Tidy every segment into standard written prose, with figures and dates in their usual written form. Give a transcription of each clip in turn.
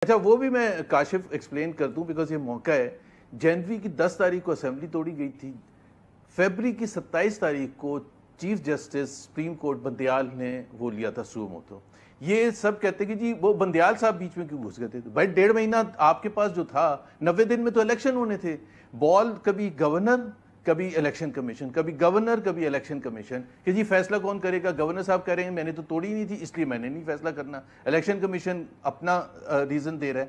اچھا وہ بھی میں کاشف ایکسپلین کر دوں بیکاز یہ موقع ہے. جنوری کی 10 تاریخ کو اسمبلی توڑی گئی تھی. فیبری کی 27 تاریخ کو chief justice supreme court Bandial نے وہ لیا تھا سو موٹو. یہ سب کہتے کہ جی وہ بندیال صاحب بیچ میں کیوں گھس گئے تھے؟ بھائی 1.5 مہینہ آپ کے پاس جو تھا 90 دن میں تو الیکشن ہونے تھے. بال کبھی گورنر کبھی الیکشن کمیشن، کبھی گورنر کبھی الیکشن کمیشن کہ جی فیصلہ کون کرے گا. گورنر صاحب کہہ رہے ہیں میں نے تو توڑی نہیں تھی اس لیے میں نے نہیں فیصلہ کرنا. الیکشن کمیشن اپنا ریزن دے رہا ہے.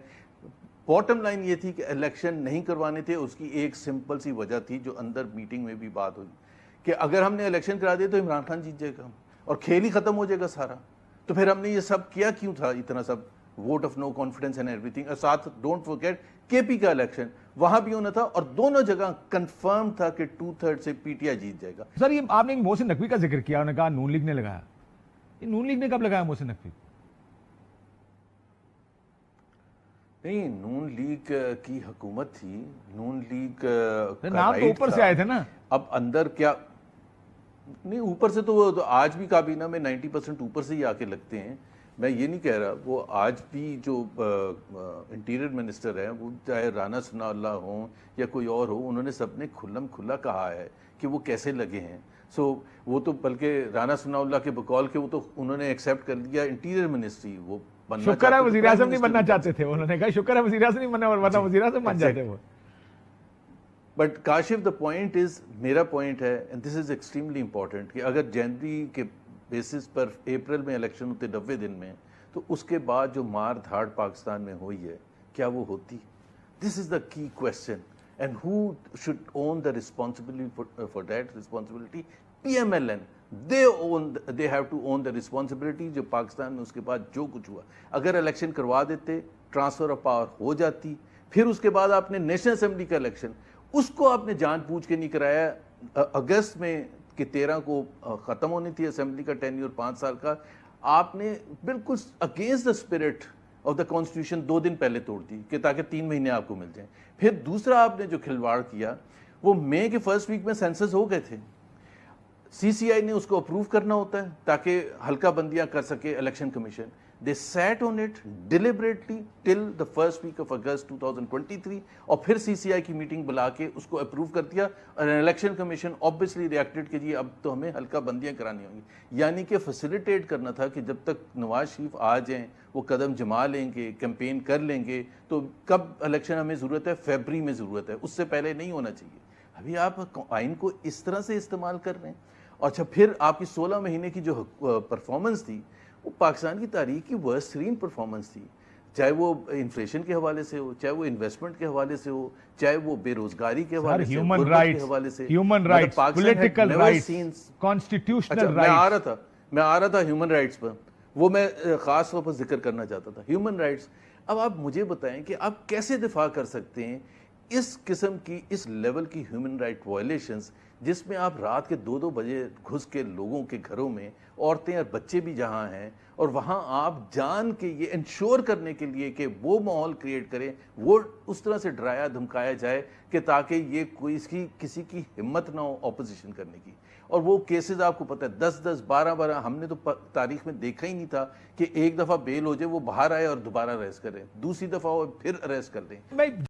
باٹم لائن یہ تھی کہ الیکشن نہیں کروانے تھے. اس کی ایک سمپل سی وجہ تھی جو اندر میٹنگ میں بھی بات ہوئی کہ اگر ہم نے الیکشن کرا دیا تو عمران خان جیت جائے گا اور کھیل ہی ختم ہو جائے گا سارا. تو پھر ہم نے یہ سب کیا کیوں تھا اتنا سب vote of no confidence and ایوری تھنگ. اور ساتھ ڈونٹ فرگیٹ کے پی کا الیکشن وہاں بھی ہونا تھا اور دونوں جگہ کنفرم تھا کہ 2/3 سے پی ٹی آئی جیت جائے گا. سر یہ آپ نے محسن نقوی کا ذکر کیا، انہوں نے کہا نون لیگ نے لگایا. یہ نون لیگ نے کب لگایا محسن نقوی؟ نہیں، نون لیگ کی حکومت تھی. نون لیگ نام تو اوپر سے آئے تھے نا. اب اندر کیا نہیں اوپر سے تو وہ آج بھی کابینہ میں 90% اوپر سے ہی آ کے لگتے ہیں. میں یہ نہیں کہہ رہا. وہ آج بھی جو انٹیریئر منسٹر ہیں وہ چاہے رانا ثناء اللہ ہوں یا کوئی اور ہو، انہوں نے سب نے کھلم کھلا کہا ہے کہ وہ کیسے لگے ہیں. سو وہ تو بلکہ رانا ثناء اللہ کے بقول کے وہ تو انہوں نے ایکسیپٹ کر لیا انٹیریئر منسٹری. وہ شکر ہے وزیر اعظم نہیں بننا چاہتے تھے. انہوں نے کہا شکر ہے وزیر اعظم نہیں بننا ورنہ وزیر اعظم بن جاتے وہ. But Kashif the point is, میرا پوائنٹ ہے and this is extremely important کہ اگر جنوری کے بیسس پر اپریل میں الیکشن ہوتے 90 دن میں تو اس کے بعد جو مار دھاڑ پاکستان میں ہوئی ہے کیا وہ ہوتی؟ دس is the key question. And who should own the responsibility for that responsibility? P M L N. they have to own the responsibility. جو پاکستان میں اس کے بعد جو کچھ ہوا، اگر الیکشن کروا دیتے ٹرانسفر آف پاور ہو جاتی. پھر اس کے بعد آپ نے نیشنل اسمبلی کا الیکشن اس کو آپ نے جان پوچھ کے نہیں کرایا. اگست میں کہ 13 کو ختم ہونی تھی اسمبلی کا ٹینیور 5 سال کا. آپ نے بالکل against the spirit of the constitution 2 دن پہلے توڑ دی کہ تاکہ 3 مہینے آپ کو مل جائیں. پھر دوسرا آپ نے جو کھلواڑ کیا وہ مئی کے فرسٹ ویک میں سینسس ہو گئے تھے. سی سی آئی نے اس کو اپروو کرنا ہوتا ہے تاکہ ہلکا بندیاں کر سکے election commission. They set on it deliberately till the first week of August 2023 اور پھر سی سی آئی کی میٹنگ بلا کے اس کو اپروو کر دیا. اور الیکشن کمیشن آبویسلی ریئیکٹڈ کہ جی اب تو ہمیں ہلکا بندیاں کرانی ہوں گی. یعنی کہ فیسیلیٹیٹ کرنا تھا کہ جب تک نواز شریف آ جائیں وہ قدم جما لیں گے، کیمپین کر لیں گے. تو کب الیکشن ہمیں ضرورت ہے؟ فیبری میں ضرورت ہے، اس سے پہلے نہیں ہونا چاہیے. ابھی آپ آئین کو اس طرح سے استعمال کر رہے ہیں. اچھا پھر آپ کی 16 مہینے کی جو پرفارمنس تھی وہ پاکستان کی تاریخ کی ورسٹ ترین پرفارمنس تھی. چاہے وہ انفلیشن کے حوالے سے ہو، چاہے وہ انویسٹمنٹ کے حوالے سے ہو، چاہے وہ بے روزگاری کے حوالے سے، human rights, political rights, constitutional rights. میں آ رہا تھا ہیومن رائٹس پر. وہ میں خاص طور پر ذکر کرنا چاہتا تھا ہیومن رائٹس. اب آپ مجھے بتائیں کہ آپ کیسے دفاع کر سکتے ہیں اس قسم کی اس لیول کی ہیومن رائٹ وائلیشنز جس میں آپ رات کے 2-2 بجے گھس کے لوگوں کے گھروں میں، عورتیں اور بچے بھی جہاں ہیں، اور وہاں آپ جان کے یہ انشور کرنے کے لیے کہ وہ ماحول کریٹ کریں، وہ اس طرح سے ڈرایا دھمکایا جائے کہ تاکہ یہ کوئی اس کی کسی کی ہمت نہ ہو اپوزیشن کرنے کی. اور وہ کیسز آپ کو پتہ ہے 10-10 12 ہم نے تو تاریخ میں دیکھا ہی نہیں تھا کہ ایک دفعہ بیل ہو جائے وہ باہر آئے اور دوبارہ اریسٹ کریں، دوسری دفعہ وہ پھر اریسٹ کر دیں.